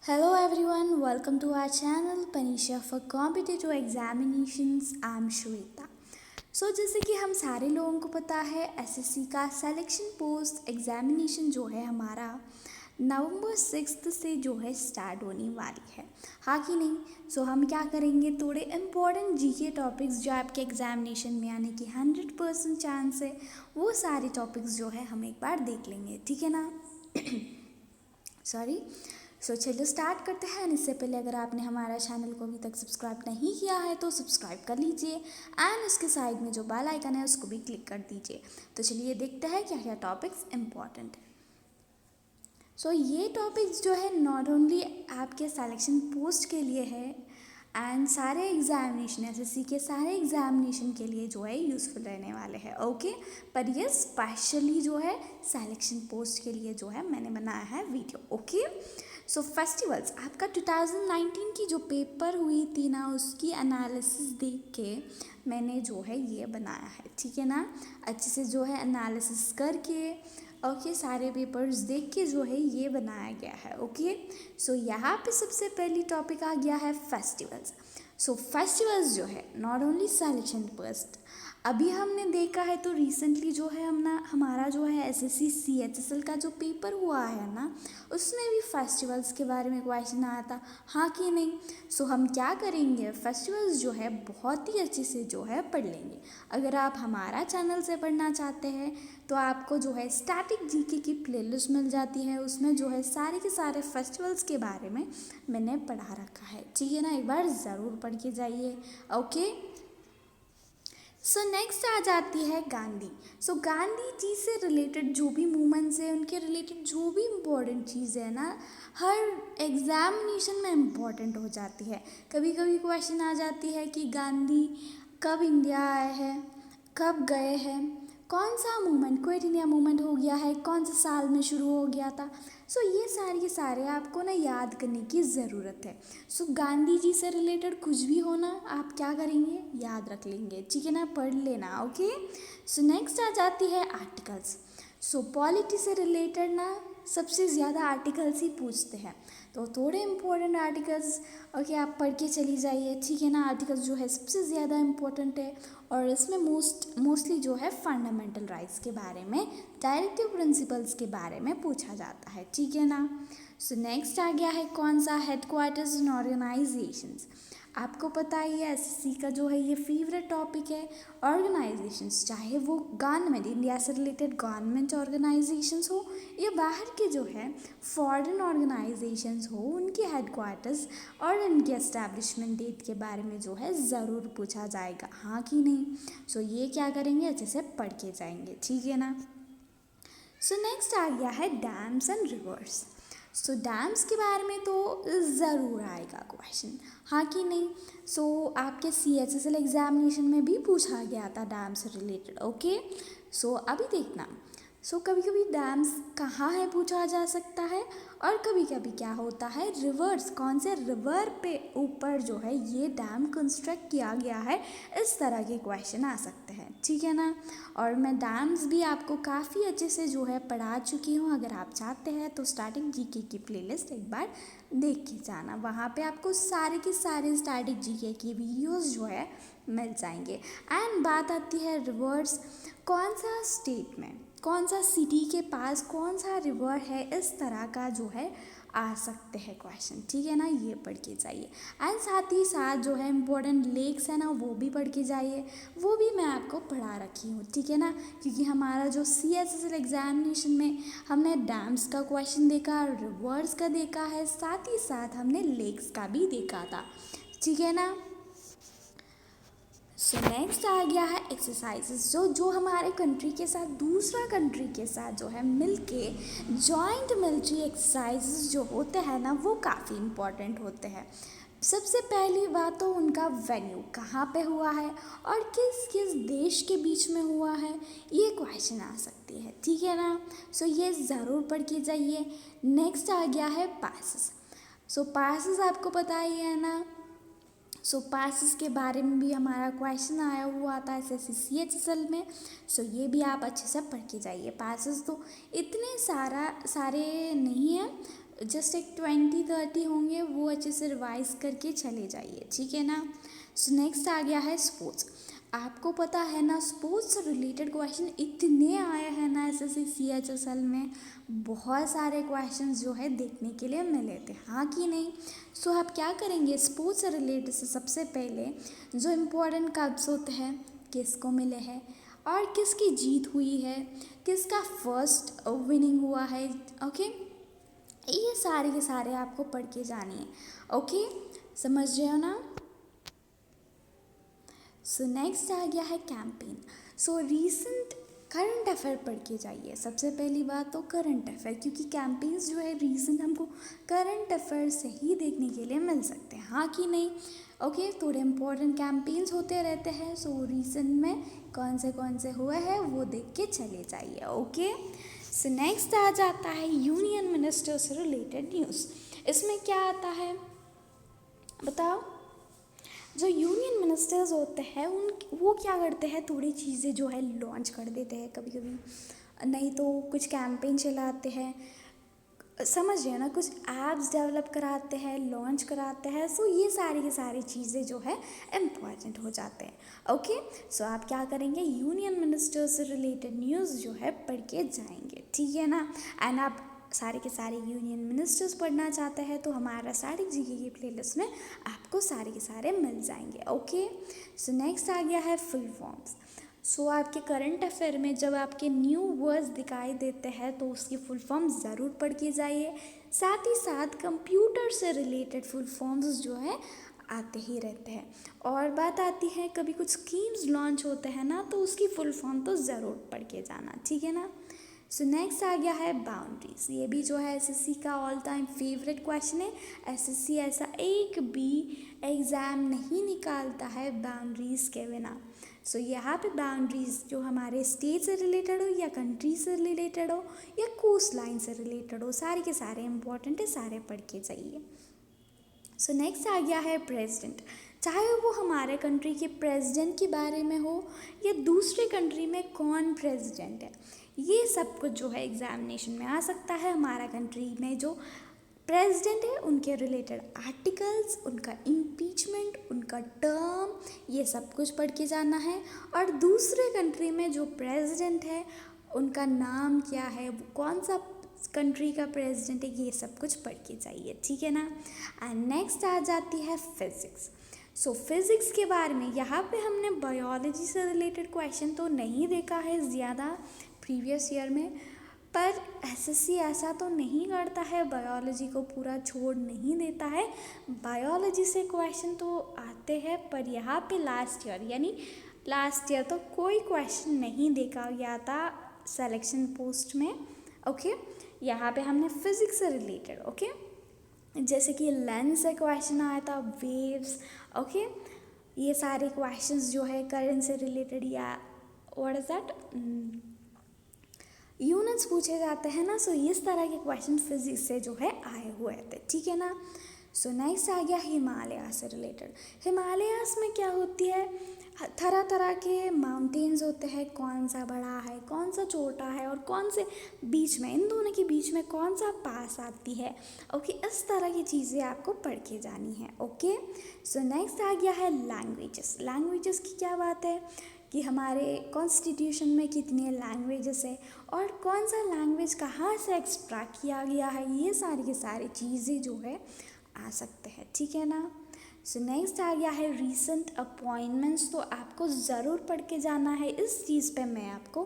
Hello everyone, welcome to our channel Panisha for Competitive Examinations. I'm Shweta. जैसे कि हम सारे लोगों को पता है एसएससी का सिलेक्शन पोस्ट एग्जामिनेशन जो है हमारा नवंबर 6 से जो है स्टार्ट होने वाली है, हाँ कि नहीं। हम क्या करेंगे, थोड़े इम्पोर्टेंट जीके टॉपिक्स जो आपके एग्जामिनेशन में आने की 100% चांस है, वो सारे टॉपिक्स जो है हम एक बार देख लेंगे, ठीक है ना। सॉरी। चलिए स्टार्ट करते हैं। इससे पहले अगर आपने हमारा चैनल को अभी तक सब्सक्राइब नहीं किया है तो सब्सक्राइब कर लीजिए एंड उसके साइड में जो बेल आइकन है उसको भी क्लिक कर दीजिए। तो चलिए देखते हैं क्या क्या टॉपिक्स इम्पॉर्टेंट है। ये टॉपिक्स जो है नॉट ओनली आपके सिलेक्शन पोस्ट के लिए है एंड सारे एग्जामिनेशन एसएससी के सारे एग्जामिनेशन के लिए जो है यूज़फुल रहने वाले हैं, ओके। पर ये स्पेशली जो है सिलेक्शन पोस्ट के लिए जो है मैंने बनाया है वीडियो, ओके। फेस्टिवल्स आपका 2019 की जो पेपर हुई थी ना, उसकी एनालिसिस देख के मैंने जो है ये बनाया है, ठीक है ना। अच्छे से जो है एनालिसिस करके ओके सारे पेपर्स देख के जो है ये बनाया गया है, ओके। यहाँ पे सबसे पहली टॉपिक आ गया है फेस्टिवल्स। फेस्टिवल्स जो है नॉट ओनली सिलेक्शन पोस्ट, अभी हमने देखा है तो रिसेंटली जो है हमारा जो है एसएससी सीएचएसएल का जो पेपर हुआ है ना, उसमें भी फेस्टिवल्स के बारे में क्वेश्चन आया था, हाँ कि नहीं। हम क्या करेंगे, फेस्टिवल्स जो है बहुत ही अच्छे से जो है पढ़ लेंगे। अगर आप हमारा चैनल से पढ़ना चाहते हैं तो आपको जो है स्टैटिक जीके की प्लेलिस्ट मिल जाती है, उसमें जो है सारे के सारे फेस्टिवल्स के बारे में मैंने पढ़ा रखा है, ठीक है ना। एक बार ज़रूर पढ़ के जाइए, ओके। नेक्स्ट आ जाती है गांधी। गांधी जी से रिलेटेड जो भी मूवमेंट्स है, उनके रिलेटेड जो भी इम्पोर्टेंट चीज़ है ना, हर एग्जामिनेशन में इम्पोर्टेंट हो जाती है। कभी कभी क्वेश्चन आ जाती है कि गांधी कब इंडिया आए हैं, कब गए हैं, कौन सा मूवमेंट, क्विट इंडिया मूवमेंट हो गया है, कौन से साल में शुरू हो गया था। ये सारे के सारे आपको ना याद करने की ज़रूरत है। गांधी जी से रिलेटेड कुछ भी होना आप क्या करेंगे, याद रख लेंगे, ठीक है ना, पढ़ लेना, ओके। नेक्स्ट आ जाती है आर्टिकल्स। पॉलिटी से रिलेटेड ना सबसे ज़्यादा आर्टिकल्स ही पूछते हैं, तो थोड़े इम्पोर्टेंट आर्टिकल्स ओके आप पढ़ के चली जाइए, ठीक है ना। आर्टिकल्स जो है सबसे ज़्यादा इम्पोर्टेंट है और इसमें मोस्टली जो है फंडामेंटल राइट्स के बारे में, डायरेक्टिव प्रिंसिपल्स के बारे में पूछा जाता है, ठीक है ना। नेक्स्ट आ गया है कौन सा, हेडक्वार्टर्स एंड ऑर्गेनाइजेशंस। आपको पता ही है एसएससी का जो है ये फेवरेट टॉपिक है। ऑर्गेनाइजेशंस चाहे वो गवर्नमेंट, इंडिया से रिलेटेड गवर्नमेंट ऑर्गेनाइजेशंस हो या बाहर के जो है फॉरेन ऑर्गेनाइजेशंस हो, उनके हेडक्वार्टर्स और इनके एस्टैब्लिशमेंट डेट के बारे में जो है ज़रूर पूछा जाएगा, हाँ कि नहीं। ये क्या करेंगे, अच्छे से पढ़ के जाएंगे, ठीक है ना। नेक्स्ट आ गया है डैम्स एंड रिवर्स। डैम्स के बारे में तो ज़रूर आएगा क्वेश्चन, हाँ कि नहीं। आपके सीएचएसएल एग्जामिनेशन में भी पूछा गया था डैम से रिलेटेड, ओके। अभी देखना, कभी कभी डैम्स कहाँ है पूछा जा सकता है और कभी कभी क्या होता है, रिवर्स कौन से रिवर पे ऊपर जो है ये डैम कंस्ट्रक्ट किया गया है, इस तरह के क्वेश्चन आ सकते हैं, ठीक है ना। और मैं डैम्स भी आपको काफ़ी अच्छे से जो है पढ़ा चुकी हूँ, अगर आप चाहते हैं तो स्टैटिक जीके की प्लेलिस्ट एक बार देख के जाना, वहाँ पे आपको सारे के सारे स्टैटिक जीके की वीडियोस जो है मिल जाएंगे। एंड बात आती है रिवर्स, कौन सा स्टेट में, कौन सा सिटी के पास कौन सा रिवर है, इस तरह का जो है आ सकते हैं क्वेश्चन, ठीक है ना, ये पढ़ के जाइए। एंड साथ ही साथ जो है इम्पोर्टेंट लेक्स है ना, वो भी पढ़ के जाइए, वो भी मैं आपको पढ़ा रखी हूँ, ठीक है ना। क्योंकि हमारा जो सीएचएसएल एग्जामिनेशन में हमने डैम्स का क्वेश्चन देखा, रिवर्स का देखा है, साथ ही साथ हमने लेक्स का भी देखा था, ठीक है ना। नेक्स्ट आ गया है एक्सरसाइजेस, जो हमारे कंट्री के साथ दूसरा कंट्री के साथ जो है मिलके जॉइंट मिलिट्री एक्सरसाइजेस जो होते हैं ना, वो काफ़ी इम्पोर्टेंट होते हैं। सबसे पहली बात तो उनका वेन्यू कहाँ पे हुआ है और किस किस देश के बीच में हुआ है, ये क्वेश्चन आ सकती है, ठीक है ना। ये ज़रूर पढ़ के जाइए। नेक्स्ट आ गया है पासेस। पासेस आपको पता ही है ना, पासेस के बारे में भी हमारा क्वेश्चन आया हुआ था एसएससी सीएचएसएल में। ये भी आप अच्छे से पढ़ के जाइए। पासेस तो इतने सारे नहीं हैं, जस्ट एक 20-30 होंगे, वो अच्छे से रिवाइज करके चले जाइए, ठीक है ना। सो नेक्स्ट आ गया है स्पोर्ट्स। आपको पता है ना, स्पोर्ट्स से रिलेटेड क्वेश्चन इतने आए हैं ना एसएससी CHSL में, बहुत सारे क्वेश्चंस जो है देखने के लिए मिले थे, हाँ कि नहीं। सो आप क्या करेंगे, स्पोर्ट्स से रिलेटेड से सबसे पहले जो इम्पोर्टेंट कप्स होते हैं किसको मिले हैं और किसकी जीत हुई है, किसका फर्स्ट विनिंग हुआ है, ओके। ये सारे के सारे आपको पढ़ के जानी है, ओके, समझ रहे हो ना। सो नेक्स्ट आ गया है कैंपेन। सो रीसेंट करंट अफेयर पढ़ के जाइए, सबसे पहली बात तो करंट अफेयर, क्योंकि कैंपेन्स जो है रीसेंट हमको करंट अफेयर से ही देखने के लिए मिल सकते हैं, हाँ कि नहीं। ओके, थोड़े इंपॉर्टेंट कैंपेन्स होते रहते हैं, सो रीसेंट में कौन से हुए हैं वो देख के चले जाइए, ओके। सो नेक्स्ट आ जाता है यूनियन मिनिस्टर से रिलेटेड न्यूज़। इसमें क्या आता है बताओ। जो यूनियन मिनिस्टर्स होते हैं उन वो क्या करते हैं, थोड़ी चीज़ें जो है लॉन्च कर देते हैं कभी कभी, नहीं तो कुछ कैंपेन चलाते हैं, समझ रहे हो ना, कुछ ऐप्स डेवलप कराते हैं, लॉन्च कराते हैं। सो ये सारी की सारी चीज़ें जो है इम्पॉर्टेंट हो जाते हैं, ओके। सो आप क्या करेंगे, यूनियन मिनिस्टर्स से रिलेटेड न्यूज़ जो है पढ़ के जाएंगे, ठीक है ना। एंड आप सारे के सारे यूनियन मिनिस्टर्स पढ़ना चाहते हैं तो हमारा सारी जीके की प्लेलिस्ट में आपको सारे के सारे मिल जाएंगे, ओके। सो नेक्स्ट आ गया है फुल फॉर्म्स। सो आपके करंट अफेयर में जब आपके न्यू वर्ड्स दिखाई देते हैं तो उसकी फुल फॉर्म ज़रूर पढ़ के जाइए। साथ ही साथ कंप्यूटर से रिलेटेड फुल फॉर्म्स जो है आते ही रहते हैं। और बात आती है कभी कुछ स्कीम्स लॉन्च होते हैं ना, तो उसकी फुल फॉर्म तो ज़रूर पढ़ के जाना, ठीक है ना। सो नेक्स्ट आ गया है बाउंड्रीज। ये भी जो है एसएससी का ऑल टाइम फेवरेट क्वेश्चन है। एसएससी ऐसा एक भी एग्ज़ाम नहीं निकालता है बाउंड्रीज के बिना। सो यहाँ पे बाउंड्रीज जो हमारे स्टेट से रिलेटेड हो या कंट्री से रिलेटेड हो या कोस्ट लाइन से रिलेटेड हो, सारे के सारे इंपॉर्टेंट है, सारे पढ़ के जाइए। सो नेक्स्ट आ गया है प्रेसिडेंट। चाहे वो हमारे कंट्री के प्रेसिडेंट के बारे में हो या दूसरे कंट्री में कौन प्रेसिडेंट है, ये सब कुछ जो है एग्जामिनेशन में आ सकता है। हमारा कंट्री में जो प्रेसिडेंट है उनके रिलेटेड आर्टिकल्स, उनका इम्पीचमेंट, उनका टर्म, ये सब कुछ पढ़ के जाना है। और दूसरे कंट्री में जो प्रेसिडेंट है उनका नाम क्या है, वो कौन सा कंट्री का प्रेसिडेंट है, ये सब कुछ पढ़ के जाइए, ठीक है ना। एंड नेक्स्ट आ जाती है फिज़िक्स। सो फिज़िक्स के बारे में यहाँ पे हमने बायोलॉजी से रिलेटेड क्वेश्चन तो नहीं देखा है ज़्यादा प्रीवियस ईयर में, पर एसएससी ऐसा तो नहीं करता है, बायोलॉजी को पूरा छोड़ नहीं देता है। बायोलॉजी से क्वेश्चन तो आते हैं, पर यहाँ पे लास्ट ईयर तो कोई क्वेश्चन नहीं देखा गया था सिलेक्शन पोस्ट में, ओके। यहाँ पे हमने फिज़िक्स से रिलेटेड, ओके, जैसे कि लेंस से क्वेश्चन आया था, वेव्स, ओके, ये सारे क्वेश्चंस जो है करंट से रिलेटेड या व्हाट इज़ दैट यूनिट्स पूछे जाते हैं ना। सो इस तरह के क्वेश्चन फिजिक्स से जो है आए हुए थे, ठीक है ना। सो नेक्स्ट आ गया हिमालय से रिलेटेड। हिमालयास में क्या होती है, तरह तरह के माउंटेन्स होते हैं, कौन सा बड़ा है, कौन सा छोटा है, और कौन से बीच में, इन दोनों के बीच में कौन सा पास आती है, ओके। इस तरह की चीज़ें आपको पढ़ के जानी है, ओके। सो नेक्स्ट आ गया है लैंग्वेजेस। लैंग्वेजेस की क्या बात है कि हमारे कॉन्स्टिट्यूशन में कितने लैंग्वेजेस है और कौन सा लैंग्वेज कहाँ से एक्सट्रैक्ट किया गया है, ये सारी की सारी चीज़ें जो है आ सकते हैं, ठीक है ना। सो नेक्स्ट आ गया है रीसेंट अपॉइंटमेंट्स। तो आपको ज़रूर पढ़ के जाना है, इस चीज़ पे मैं आपको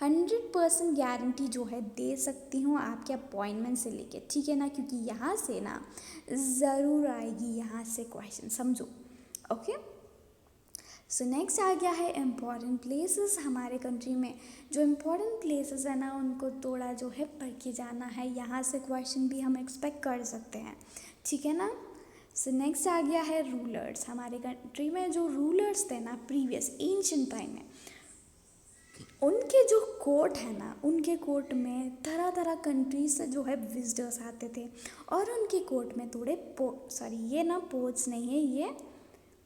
100% गारंटी जो है दे सकती हूँ आपके अपॉइंटमेंट से लेके, ठीक है ना, क्योंकि यहाँ से ना ज़रूर आएगी यहाँ से क्वेश्चन, समझो, ओके। सो नेक्स्ट आ गया है इम्पॉर्टेंट प्लेसेस। हमारे कंट्री में जो इम्पॉर्टेंट प्लेसेस है ना उनको थोड़ा जो है पढ़ के जाना है, यहाँ से क्वेश्चन भी हम एक्सपेक्ट कर सकते हैं, ठीक है ना। सो नेक्स्ट आ गया है रूलर्स। हमारे कंट्री में जो रूलर्स थे ना प्रीवियस एंशिएंट टाइम में, उनके जो कोर्ट है ना, उनके कोर्ट में तरह तरह कंट्रीज से जो है विजिटर्स आते थे और उनके कोर्ट में थोड़े ये ना पोट्स नहीं है, ये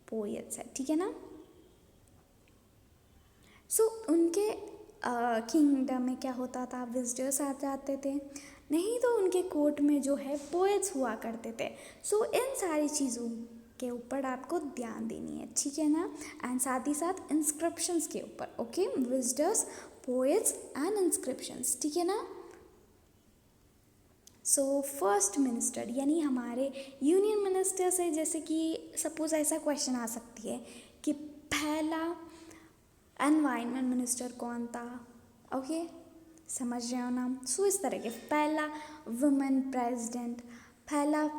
पोएट्स है, ठीक है ना। सो उनके किंगडम में क्या होता था, विजिटर्स आ जाते थे नहीं तो उनके कोर्ट में जो है पोएट्स हुआ करते थे। सो इन सारी चीज़ों के ऊपर आपको ध्यान देनी है, ठीक है ना। एंड साथ ही साथ इंस्क्रिप्शंस के ऊपर, okay, visitors, poets and inscriptions, ठीक है ना। सो फर्स्ट मिनिस्टर यानी हमारे यूनियन मिनिस्टर से, जैसे कि सपोज ऐसा क्वेश्चन आ सकती है कि पहला एनवायरनमेंट मिनिस्टर कौन था, ओके, समझ रहे हो ना। सो इस तरह के पहला वुमेन प्रेसिडेंट, पहला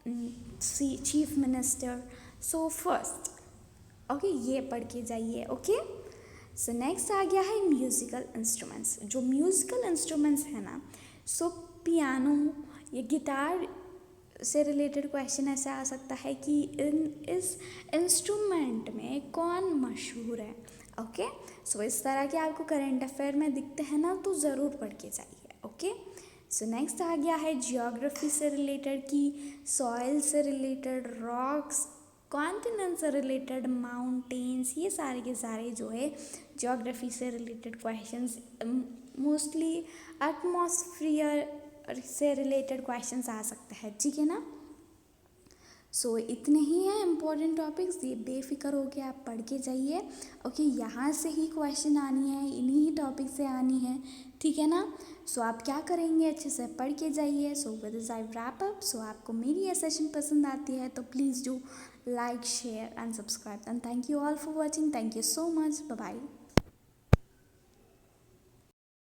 chief minister, so first, okay, ये पढ़ के जाइए, ओके। सो नेक्स्ट आ गया है म्यूज़िकल इंस्ट्रूमेंट्स। जो म्यूज़िकल इंस्ट्रूमेंट्स है ना, सो पियानो या गिटार से रिलेटेड क्वेश्चन ऐसा आ सकता है कि इस इंस्ट्रूमेंट में कौन मशहूर है, ओके। सो इस तरह के आपको करंट अफेयर में दिखते हैं ना, तो ज़रूर पढ़ के जाइए, ओके। सो नेक्स्ट आ गया है जियोग्राफी से रिलेटेड की सॉइल से रिलेटेड, रॉक्स, कॉन्टिनेंट से रिलेटेड, माउंटेन्स, ये सारे के सारे जो है जियोग्राफी से रिलेटेड क्वेश्चंस, मोस्टली एटमॉस्फेयर से रिलेटेड क्वेश्चंस आ सकते हैं, ठीक है ना। सो इतने ही हैं इम्पोर्टेंट टॉपिक्स, ये बेफिक्र होके आप पढ़ के जाइए, ओके। यहाँ से ही क्वेश्चन आनी है, इन्हीं ही टॉपिक से आनी है, ठीक है ना। सो आप क्या करेंगे, अच्छे से पढ़ के जाइए। So with this I wrap up. So आपको मेरी ये सेशन पसंद आती है तो please do like, share and subscribe, and thank you all for watching. Thank you so much, bye bye.